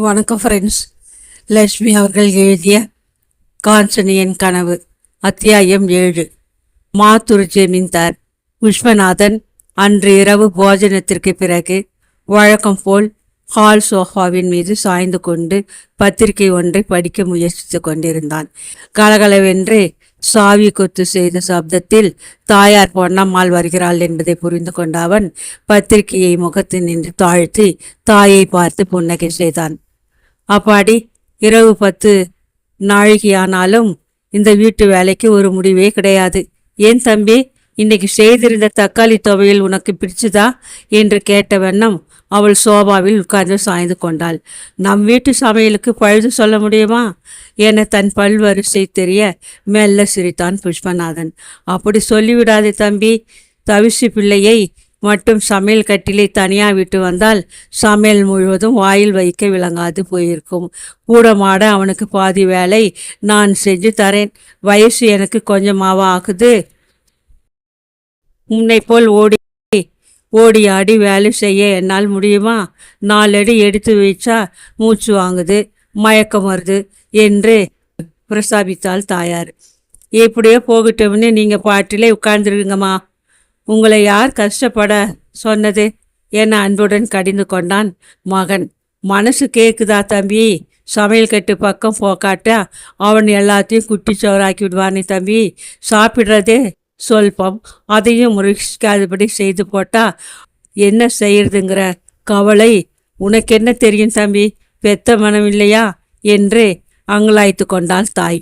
வணக்கம் ஃப்ரெண்ட்ஸ். லட்சுமி அவர்கள் எழுதிய காஞ்சனியின் கனவு அத்தியாயம் 7. மாத்தூர் ஜமீன்தார் விஸ்வநாதன் அன்று இரவு போஜனத்திற்கு பிறகு வழக்கம் போல் ஹால் சோஃபாவின் மீது சாய்ந்து கொண்டு பத்திரிகை ஒன்றை படிக்க முயற்சித்து கொண்டிருந்தான். கலகலவென்று சாவி கொத்து செய்த சப்தத்தில் தாயார் பொன்னம்மாள் வருகிறாள் என்பதை புரிந்து கொண்ட அவன் பத்திரிகையை முகத்தில் நின்று தாழ்த்தி தாயை பார்த்து புன்னகை செய்தான். அப்பாடி, இரவு 10 நாழிகையானாலும் இந்த வீட்டு வேலைக்கு ஒரு முடிவே கிடையாது. ஏன் தம்பி, இன்னைக்கு செய்திருந்த தக்காளி துவையல் உனக்கு பிடிச்சுதா என்று கேட்ட வண்ணம் அவள் சோபாவில் உட்கார்ந்து சாய்ந்து கொண்டாள். நம் வீட்டு சமையலுக்கு பழுது சொல்ல முடியுமா என தன் பல்வரிசை தெரிய மெல்ல சிரித்தான் புஷ்பநாதன். அப்படி சொல்லிவிடாதே தம்பி. தவிசி பிள்ளையை மட்டும் சமையல் கட்டிலை தனியாக விட்டு வந்தால் சமையல் முழுவதும் வாயில் வைக்க விளங்காது போயிருக்கும். கூடமாட அவனுக்கு பாதி வேலை நான் செஞ்சு தரேன். வயசு எனக்கு கொஞ்சமாவா ஆகுது? உன்னை போல் ஓடி ஆடி வேலை செய்ய என்னால் முடியுமா? 4 அடி எடுத்து வைச்சா மூச்சு வாங்குது, மயக்கம் வருது என்று பிரசாபித்தாள் தாயார். எப்படியோ போகட்டும்னு நீங்கள் பாட்டிலே உட்கார்ந்துருங்கம்மா. உங்களை யார் கஷ்டப்பட சொன்னது என அன்புடன் கடிந்து கொண்டான் மகன். மனசு கேட்குதா தம்பி? சமையல் கட்டு பக்கம் போக்காட்டா அவன் எல்லாத்தையும் குட்டி சோறாக்கி விடுவானே தம்பி. சாப்பிட்றதே சொல்பம், அதையும் முறிக்காதபடி செய்து போட்டா என்ன செய்யறதுங்கிற கவலை உனக்கு என்ன தெரியும் தம்பி? பெத்த மனம் இல்லையா என்று அங்கலாய்த்து கொண்டாள் தாய்.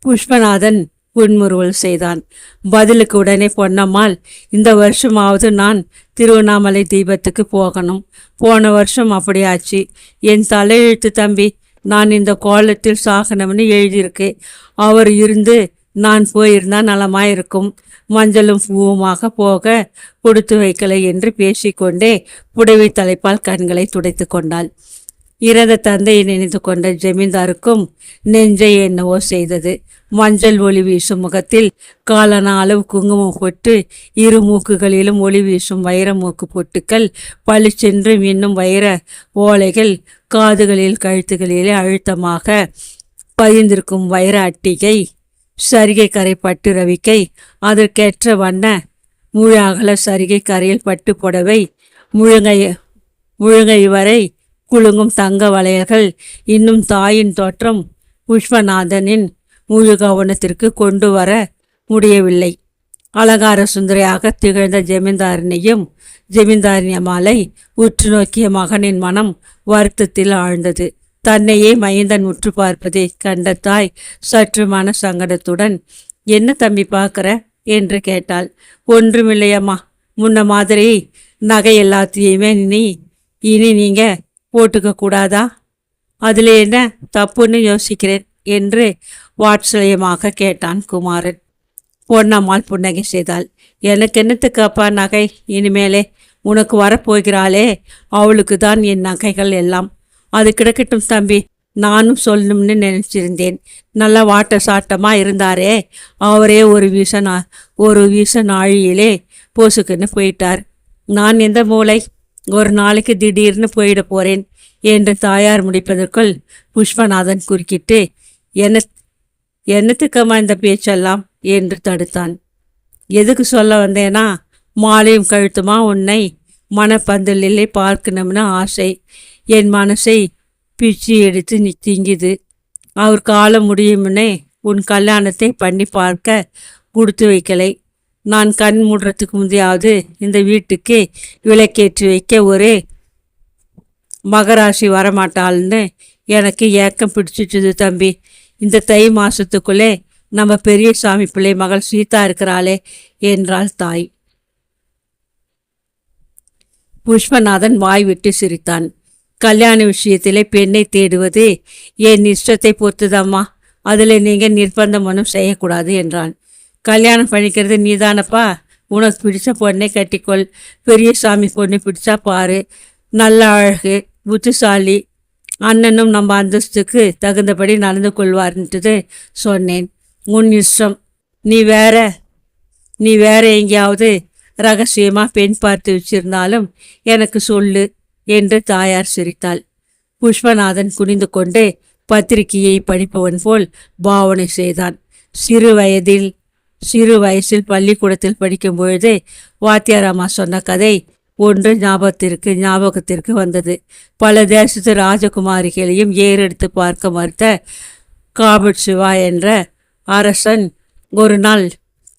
புஷ்பநாதன் புன்முறுவல் செய்தான். பதிலுக்கு உடனே பொன்னம்மாள், இந்த வருஷமாவது நான் திருவண்ணாமலை தீபத்துக்கு போகணும். போன வருஷம் அப்படியாச்சு. என் தலையெழுத்து தம்பி. நான் இந்த கோலத்தில் சாகனம்னு எழுதியிருக்கு. அவர் இருந்து நான் போயிருந்தா நலமாயிருக்கும். மஞ்சளும் பூவுமாக போக கொடுத்து வைக்கலை என்று பேசிக்கொண்டே புடவை தலைப்பால் கண்களை துடைத்து கொண்டாள். இறந்த தந்தையை நினைத்து கொண்ட ஜமீன்தாருக்கும் நெஞ்சை என்னவோ செய்தது. மஞ்சள் ஒளி வீசும் முகத்தில் காலன அளவு குங்குமம் போட்டு 2 மூக்குகளிலும் ஒளி வீசும் வைர மூக்கு பொட்டுக்கள், பளிச்சென்று மின்னும் வைர ஓலைகள், காதுகளில் கழுத்துகளிலே அழுத்தமாக பதிந்திருக்கும் வைர அட்டிகை, சரிகை கரை பட்டு ரவிக்கை, அதற்கேற்ற வண்ண முழு அகல சரிகை கரையில் பட்டு புடவை, முழுங்கை வரை குலுங்கும் தங்க வளையல்கள். இன்னும் தாயின் தோற்றம் புஷ்பநாதனின் முழு கவனத்திற்கு கொண்டு வர முடியவில்லை. அலங்கார சுந்தரியாக திகழ்ந்த ஜமீன்தாரினி அம்மாளை உற்று நோக்கிய மகனின் மனம் வருத்தத்தில் ஆழ்ந்தது. தன்னையே மைந்தன் உற்று பார்ப்பதை கண்ட தாய் சற்று மன சங்கடத்துடன், என்ன தம்பி பார்க்குற என்று கேட்டாள். ஒன்றுமில்லையம்மா, முன்ன மாதிரி நகை எல்லாத்தையுமே இனி நீங்கள் போட்டுக்க கூடாதா? அதில் என்ன தப்புன்னு யோசிக்கிறேன் என்று வாட்சல்யமாக கேட்டான் குமாரன். பொன்னம்மாள் புன்னகை செய்தாள். எனக்கு என்னத்துக்கு அப்பா நகை? இனிமேலே உனக்கு வரப்போகிறாளே, அவளுக்கு தான் என் நகைகள் எல்லாம். அது கிடக்கட்டும் தம்பி. நானும் சொல்லணும்னு நினச்சிருந்தேன். நல்லா வாட்ட சாட்டமாக இருந்தாரே, அவரே ஒரு வீச நாழியிலே போசுக்குன்னு போயிட்டார். நான் எந்த மூளை? ஒரு நாளைக்கு திடீர்னு போயிட போகிறேன் என்று தாயார் முடிப்பதற்குள் புஷ்பநாதன் குறுக்கிட்டு, என்னத்துக்கம்மா இந்த பேச்செல்லாம் என்று தடுத்தான். எதுக்கு சொல்ல வந்தேனா, மாலையும் கழுத்துமா உன்னை மனப்பந்தலிலே பார்க்கணும்னு ஆசை. என் மனசை பிச்சு எடுத்து திங்குது. அவர் காலம் முடியும்னே உன் கல்யாணத்தை பண்ணி பார்க்க கொடுத்து வைக்கலை. நான் கண் மூடுறதுக்கு முந்தையாவது இந்த வீட்டுக்கு விளக்கேற்றி வைக்க ஒரு மகராசி வரமாட்டாள்னு எனக்கு ஏக்கம் பிடிச்சிட்டுது தம்பி. இந்த தை மாதத்துக்குள்ளே நம்ம பெரிய சாமி பிள்ளை மகள் சீதா இருக்கிறாளே என்றாள் தாய். புஷ்பநாதன் வாய் விட்டு சிரித்தான். கல்யாண விஷயத்திலே பெண்ணை தேடுவது என் இஷ்டத்தை பொறுத்துதம்மா. அதில் நீங்கள் நிர்பந்தம் ஒன்றும் செய்யக்கூடாது என்றான். கல்யாணம் பண்ணிக்கிறது நீதானப்பா. உனக்கு பிடிச்ச பொண்ணை கட்டிக்கொள். பெரிய சாமி பொண்ணு பிடிச்சா பாரு. நல்ல அழகு, புத்திசாலி, அண்ணனும் நம்ம அந்தஸ்துக்கு தகுந்தபடி நடந்து கொள்வார்ன்ட்டு சொன்னேன். உன் இஷ்டம். நீ வேற எங்கேயாவது ரகசியமாக பெண் பார்த்து வச்சிருந்தாலும் எனக்கு சொல்லு என்று தாயார் சிரித்தாள். புஷ்பநாதன் குனிந்து கொண்டு பத்திரிகையை படிப்பவன் போல் பாவனை செய்தான். சிறு வயசில் பள்ளிக்கூடத்தில் படிக்கும் பொழுது வாத்தியார் அம்மா சொன்ன கதை ஒன்று ஞாபகத்திற்கு வந்தது. பல தேசத்து ராஜகுமாரிகளையும் ஏறெடுத்து பார்க்க மறுத்த காபட் சிவா என்ற அரசன் ஒரு நாள்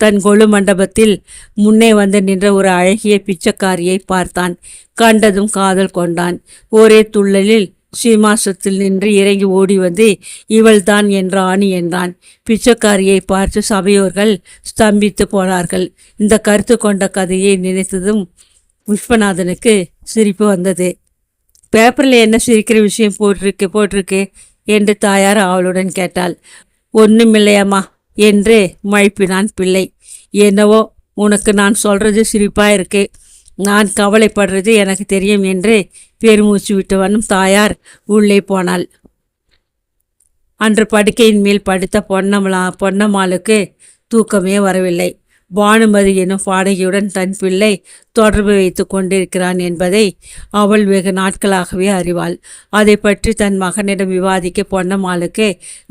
தன் கொலு மண்டபத்தில் முன்னே வந்து நின்ற ஒரு அழகிய பிச்சைக்காரியை பார்த்தான். கண்டதும் காதல் கொண்டான். ஒரே துள்ளலில் சீமாசத்தில் நின்று இறங்கி ஓடி வந்து இவள்தான் என்ற ஆணி என்றான். பிச்சைக்காரியை பார்த்து சபையோர்கள் ஸ்தம்பித்து போனார்கள். இந்த கருத்து கொண்ட கதையை நினைத்ததும் புஷ்பநாதனுக்கு சிரிப்பு வந்தது. பேப்பரில் என்ன சிரிக்கிற விஷயம் போட்டிருக்கு என்று தாயார் அவளுடன் கேட்டாள். ஒன்றுமில்லையம்மா என்று மழுப்பினான் பிள்ளை. என்னவோ உனக்கு நான் சொல்றது சிரிப்பா இருக்கு, நான் கவலைப்படுறது எனக்கு தெரியும் என்று பெருமூச்சு விட்டவனும் தாயார் உள்ளே போனாள். அன்று படுக்கையின் மேல் படுத்த பொன்னம்மாளுக்கு தூக்கமே வரவில்லை. பானுமதி எனும் பாடகியுடன் தன் பிள்ளை தொடர்பு வைத்து கொண்டிருக்கிறான் என்பதை அவள் வெகு நாட்களாகவே அறிவாள். அதை பற்றி தன் மகனிடம் விவாதிக்க பொன்னம்மாளுக்கு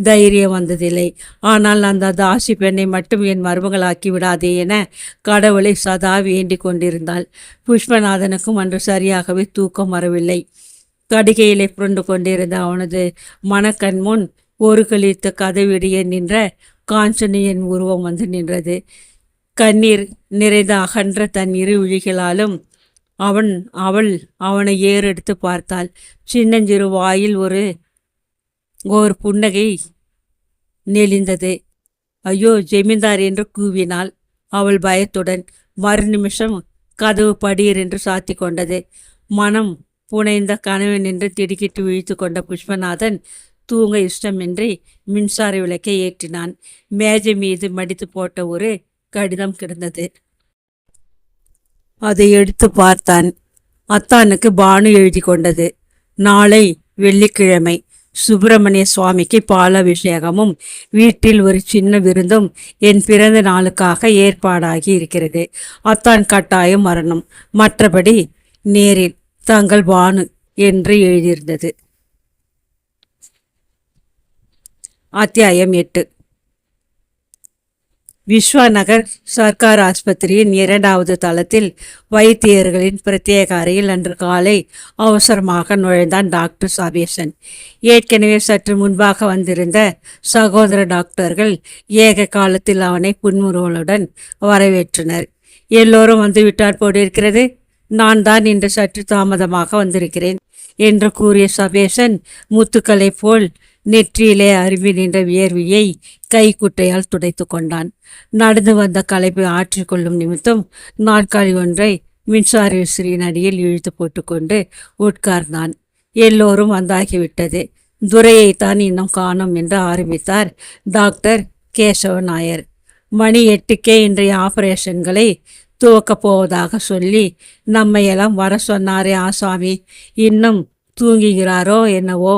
தைரியம் வந்ததில்லை. ஆனால் அந்த தாசி பெண்ணை மட்டும் என் மருமகளாக்கி விடாதே என கடவுளை சதா வேண்டிக் கொண்டிருந்தாள். புஷ்பநாதனுக்கும் அன்று சரியாகவே தூக்கம் வரவில்லை. கடிகையிலே புரண்டு கொண்டிருந்த அவனது மனக்கண் முன் ஒரு கழித்த கதவிடிய நின்ற காஞ்சனியின் உருவம் வந்து நின்றது. கண்ணீர் நிறைந்த அகன்ற தன் இரு விழிகளாலும் அவள் அவனை ஏறெடுத்து பார்த்தாள். சின்னஞ்சிறு வாயில் ஒரு புன்னகை நெளிந்தது. ஐயோ ஜெமீன்தார் என்று கூவினாள் அவள் பயத்துடன். மறுநிமிஷம் கதவு படீர் என்று சாத்தி கொண்டது. மனம் புனைந்த கனவு நின்று திடுக்கிட்டு விழித்து கொண்ட புஷ்பநாதன் தூங்க இஷ்டமின்றி மின்சார விளக்கை ஏற்றினான். மேஜை மீது மடித்து போட்ட ஒரு கடிதம் கிடந்தது. அதை எடுத்து பார்த்தான். அத்தானுக்கு பானு எழுதி கொண்டது. நாளை வெள்ளிக்கிழமை சுப்பிரமணிய சுவாமிக்கு பாலாபிஷேகமும் வீட்டில் ஒரு சின்ன விருந்தும் என் பிறந்த நாளுக்காக ஏற்பாடாகி இருக்கிறது. அத்தான் கட்டாயம் வரணும். மற்றபடி நேரில் தங்கள் பானு என்று எழுதியிருந்தது. அத்தியாயம் 8. விஸ்வநகர் சர்க்கார் ஆஸ்பத்திரியின் 2வது தளத்தில் வைத்தியர்களின் பிரத்யேக அறையில் அன்று காலை அவசரமாக நுழைந்தான் டாக்டர் சபேசன். ஏற்கனவே சற்று முன்பாக வந்திருந்த சகோதர டாக்டர்கள் ஏக காலத்தில் அவனை புன்முறுவலுடன் வரவேற்றனர். எல்லோரும் வந்துவிட்டார் போட்டிருக்கிறது, நான் தான் இன்று சற்று தாமதமாக வந்திருக்கிறேன் என்று கூறிய சபேசன் முத்துக்களை போல் நெற்றியிலே அருவி நின்ற வியர்வியை கைக்குட்டையால் துடைத்து கொண்டான். நடந்து வந்த களைப்பை ஆற்றிக்கொள்ளும் நிமித்தம் நாற்காலி ஒன்றை மின்சார விசிறியின் அடியில் இழுத்து போட்டுக்கொண்டு உட்கார்ந்தான். எல்லோரும் வந்தாகிவிட்டது. துரையைத்தான் இன்னும் காணோம் என்று ஆரம்பித்தார் டாக்டர் கேசவ நாயர். மணி 8க்கே இன்றைய ஆபரேஷன்களை துவக்கப் போவதாக சொல்லி நம்மையெல்லாம் வர சொன்னாரே ஆசாமி, இன்னும் தூங்குகிறாரோ என்னவோ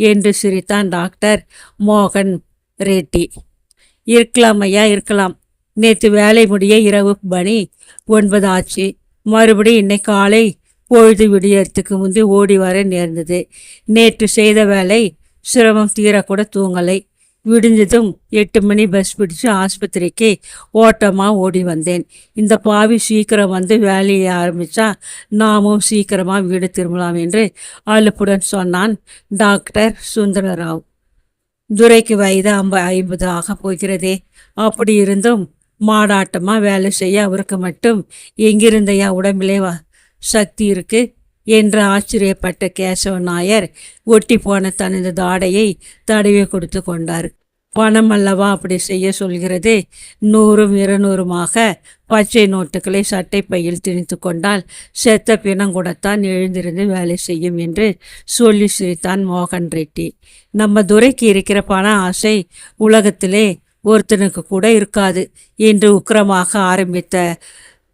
என்று சிரித்தான் டாக்டர் மோகன் ரெட்டி. இருக்கலாம் ஐயா, இருக்கலாம். நேற்று வேலை முடிய இரவு மணி 9 ஆச்சு. மறுபடி இன்னைக்கு காலை பொழுது விடியறதுக்கு முந்தி ஓடி வர நேர்ந்தது. நேற்று செய்த வேலை சிரமம் தீரக்கூட தூங்கலை. விடிஞ்சதும் 8 மணி பஸ் பிடிச்சு ஆஸ்பத்திரிக்கு ஓட்டமாக ஓடி வந்தேன். இந்த பாவி சீக்கிரம் வந்து வேலையை ஆரம்பித்தா நாமும் சீக்கிரமாக வீடு திரும்பலாம் என்று அலுப்புடன் சொன்னான் டாக்டர் சுந்தரராவ். துரைக்கு வயது 50 ஆக போகிறதே. அப்படி இருந்தும் மாடாட்டமாக வேலை செய்ய அவருக்கு மட்டும் எங்கிருந்தையா உடம்பிலே சக்தி இருக்கு என்று ஆச்சரியப்பட்ட கேசவ நாயர் ஒட்டி போன தனது தாடையை தடவி கொடுத்து கொண்டார். பணம் அல்லவா அப்படி செய்ய சொல்கிறது. 100 200 பச்சை நோட்டுகளை சட்டை பையில் திணித்து கொண்டால் செத்த பிணங்கூடத்தான் எழுந்திருந்து வேலை செய்யும் என்று சொல்லி சிரித்தான் மோகன் ரெட்டி. நம்ம துரைக்கு இருக்கிற பண ஆசை உலகத்திலே ஒருத்தனுக்கு கூட இருக்காது என்று உக்கிரமாக ஆரம்பித்த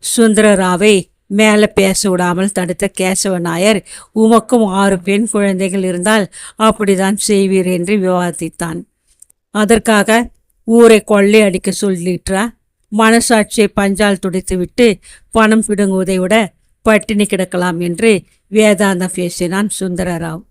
சுந்தரராவை மேலே பேச விடாமல் தடுத்த கேசவ நாயர், உமக்கும் 6 பெண் குழந்தைகள் இருந்தால் அப்படிதான் செய்வீர் என்று விவாதித்தான். அதற்காக ஊரை கொள்ளை அடிக்க சொல்லிட்டா? மனசாட்சியை பஞ்சால் துடைத்து விட்டு பணம் பிடுங்குவதை விட பட்டினி கிடக்கலாம் என்று வேதாந்தம் பேசினான் சுந்தரராவ்.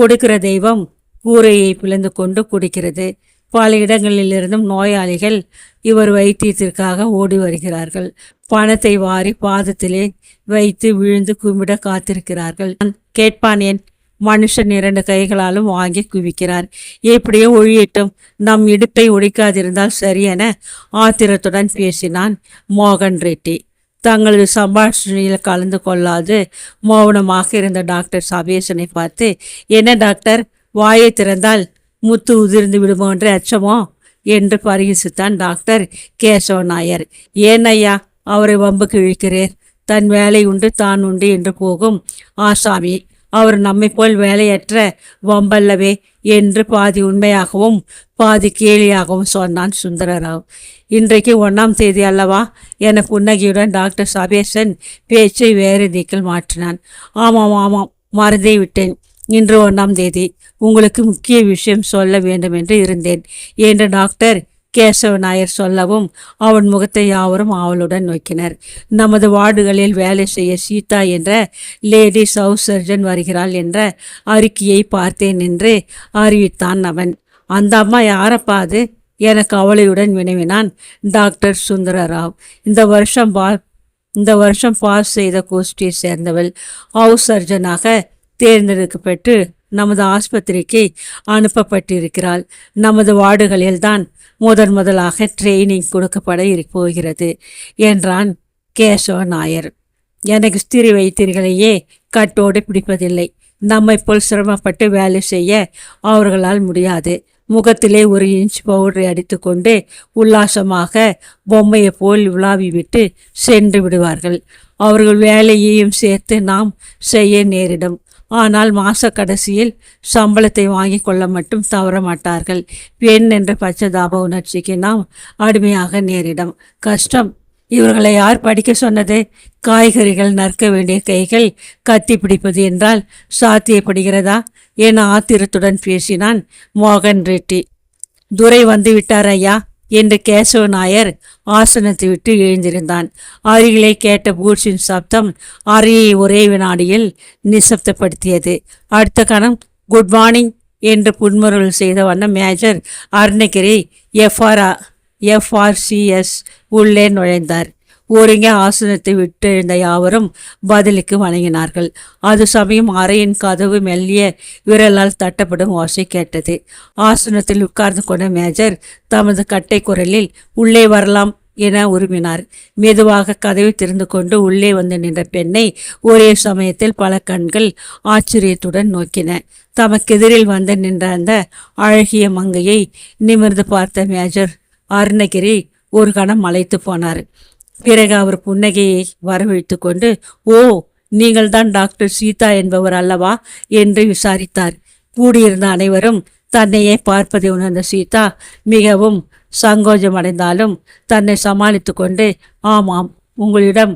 கொடுக்கிற தெய்வம் கூரையை பிளந்து கொண்டு குடிக்கிறது. பல இடங்களிலிருந்தும் நோயாளிகள் இவர் வைத்தியத்திற்காக ஓடி வருகிறார்கள். பணத்தை வாரி பாதத்திலே வைத்து விழுந்து கும்பிட காத்திருக்கிறார்கள். கேட்பானேன்? மனுஷன் 2 கைகளாலும் வாங்கி குவிக்கிறார். எப்படியோ ஒழியட்டும், நம் இடுப்பை ஒழிக்காதிருந்தால் சரியென ஆத்திரத்துடன் பேசினான் மோகன் ரெட்டி. தங்களது சம்பாஷணையில் கலந்து கொள்ளாது மௌனமாக இருந்த டாக்டர் சபேசனை பார்த்து, என்ன டாக்டர், வாயை திறந்தால் முத்து உதிர்ந்து விடுமோ என்று அச்சமோ என்று பரிகசித்தான் டாக்டர் கேசவ நாயர். ஏன் ஐயா அவரை வம்புக்கு இழுக்கிறேர்? தன் வேலை உண்டு தான் உண்டு என்று போகும் ஆசாமி. அவர் நம்மை போல் வேலையற்ற வம்பல்லவே என்று பாதி உண்மையாகவும் பாதி கேலியாகவும் சொன்னான் சுந்தரராவ். இன்றைக்கு 1ஆம் தேதி அல்லவா என புன்னகையுடன் டாக்டர் சபேசன் பேச்சை வேறு திக்கில் மாற்றினான். ஆமாம் ஆமாம், மறந்தே விட்டேன். இன்று 1ஆம் தேதி. உங்களுக்கு முக்கிய விஷயம் சொல்ல வேண்டும் என்று இருந்தேன் என்று டாக்டர் கேசவ நாயர் சொல்லவும் அவன் முகத்தை யாவரும் ஆவலுடன் நோக்கினர். நமது வார்டுகளில் வேலை செய்ய சீதா என்ற லேடிஸ் ஹவுஸ் சர்ஜன் வருகிறாள் என்ற அறிக்கையை பார்த்தேன் என்று அறிவித்தான் அவன். அந்த அம்மா யாரப்பா அது என கவலையுடன் வினவினான் டாக்டர் சுந்தரராவ். இந்த வருஷம் பாஸ் செய்த கோஷ்டியை சேர்ந்தவள். ஹவுஸ் சர்ஜனாக தேர்ந்தெடுக்கப்பட்டு நமது ஆஸ்பத்திரிக்கு அனுப்பப்பட்டிருக்கிறாள். நமது வார்டுகளில்தான் முதலாக ட்ரெயினிங் கொடுக்கப்பட போகிறது என்றான் கேசவ நாயர். எனக்கு ஸ்திரீ வைத்தியர்களையே கட்டோடு பிடிப்பதில்லை. நம்மை போல் சிரமப்பட்டு வேலை செய்ய அவர்களால் முடியாது. முகத்திலே 1 இன்ச் பவுடரை அடித்துக்கொண்டு உல்லாசமாக பொம்மையை போல் உலாவி விட்டு சென்று விடுவார்கள். அவர்கள் வேலையையும் சேர்த்து நாம் செய்ய நேரிடும். ஆனால் மாச கடைசியில் சம்பளத்தை வாங்கி கொள்ள மட்டும் தவற மாட்டார்கள். பெண் என்ற பச்சதாப உணர்ச்சிக்கு நாம் அடிமையாக நேரிடும். கஷ்டம். இவர்களை யார் படிக்க சொன்னது? காய்கறிகள் நறுக்க வேண்டிய கைகள் கத்தி பிடிப்பது என்றால் சாத்தியப்படுகிறதா என ஆத்திரத்துடன் பேசினான் மோகன் ரெட்டி. துரை வந்து விட்டார் ஐயா என்று கேசவ நாயர் ஆசனத்தை விட்டு எழுந்திருந்தான். அருகிலே கேட்ட பூட்ஸின் சப்தம் அறையை ஒரே வினாடியில் நிசப்தப்படுத்தியது. அடுத்த கணம் குட் மார்னிங் என்று புன்முறுவல் செய்த வண்ணம் மேஜர் அருணகிரி FRCS உள்ளே நுழைந்தார். ஒருங்கே ஆசனத்தை விட்டு எழுந்த யாவரும் பதிலுக்கு வணங்கினார்கள். அது சமயம் அறையின் கதவு மெல்லிய விரலால் தட்டப்படும் ஓசை கேட்டது. ஆசனத்தில் உட்கார்ந்து கொண்ட மேஜர் தமது கட்டை குரலில் உள்ளே வரலாம் என உருமினார். மெதுவாக கதவை திறந்து கொண்டு உள்ளே வந்து நின்ற பெண்ணை ஒரே சமயத்தில் பல கண்கள் ஆச்சரியத்துடன் நோக்கின. தமக்கெதிரில் வந்து நின்ற அந்த அழகிய மங்கையை நிமிர்ந்து பார்த்த மேஜர் அருணகிரி ஒரு கணம் மலைத்து போனார். பிறகு அவர் புன்னகையை வரவழைத்து கொண்டு, ஓ, நீங்கள்தான் டாக்டர் சீதா என்பவர் அல்லவா என்று விசாரித்தார். கூடியிருந்த அனைவரும் தன்னையே பார்ப்பதை உணர்ந்த சீதா மிகவும் சங்கோஜம் அடைந்தாலும் தன்னை சமாளித்து கொண்டு, ஆமாம், உங்களிடம்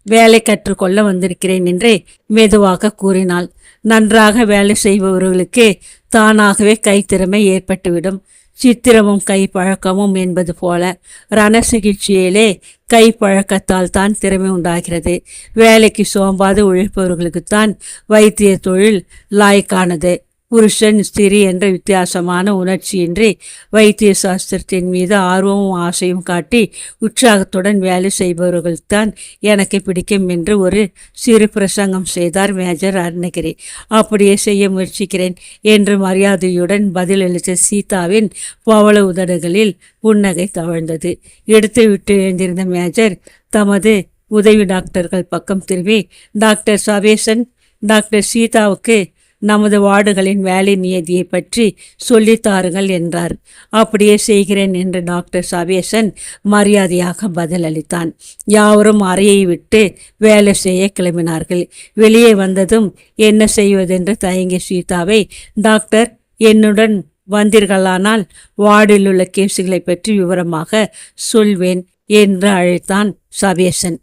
வேலை கற்றுக்கொள்ள வந்திருக்கிறேன் என்று மெதுவாக கூறினாள். நன்றாக வேலை செய்பவர்களுக்கு தானாகவே கைத்திறமை ஏற்பட்டுவிடும். சித்திரமும் கை பழக்கமும் என்பது போல ரண சிகிச்சையிலே கை பழக்கத்தால் தான் திறமை உண்டாகிறது. வேலைக்கு சோம்பாது உழைப்பவர்களுக்குத்தான் வைத்திய தொழில் லாய்க்கானது. புருஷன் ஸ்திரீ என்ற வித்தியாசமான உணர்ச்சியின்றி வைத்திய சாஸ்திரத்தின் மீது ஆர்வமும் ஆசையும் காட்டி உற்சாகத்துடன் வேலை செய்பவர்கள்தான் எனக்கு பிடிக்கும் என்று ஒரு சிறு பிரசங்கம் செய்தார் மேஜர் அருணகிரி. அப்படியே செய்ய முயற்சிக்கிறேன் என்று மரியாதையுடன் பதிலளித்த சீதாவின் பவள உதடுகளில் புன்னகை தவழ்ந்தது. எடுத்து விட்டு எழுந்திருந்த மேஜர் தமது உதவி டாக்டர்கள் பக்கம் திரும்பி, டாக்டர் சபேசன், டாக்டர் சீதாவுக்கு நமது வார்டுகளின் வேலை நியதியை பற்றி சொல்லித்தாருங்கள் என்றார். அப்படியே செய்கிறேன் என்று டாக்டர் சபேசன் மரியாதையாக பதிலளித்தான். யாவரும் அறையை விட்டு வேலை செய்ய கிளம்பினார்கள். வெளியே வந்ததும் என்ன செய்வதென்று தயங்கிய சீதாவை, டாக்டர், என்னுடன் வந்தீர்களானால் வார்டில் உள்ள கேசுகளை பற்றி விவரமாக சொல்வேன் என்று அழைத்தான் சபேசன்.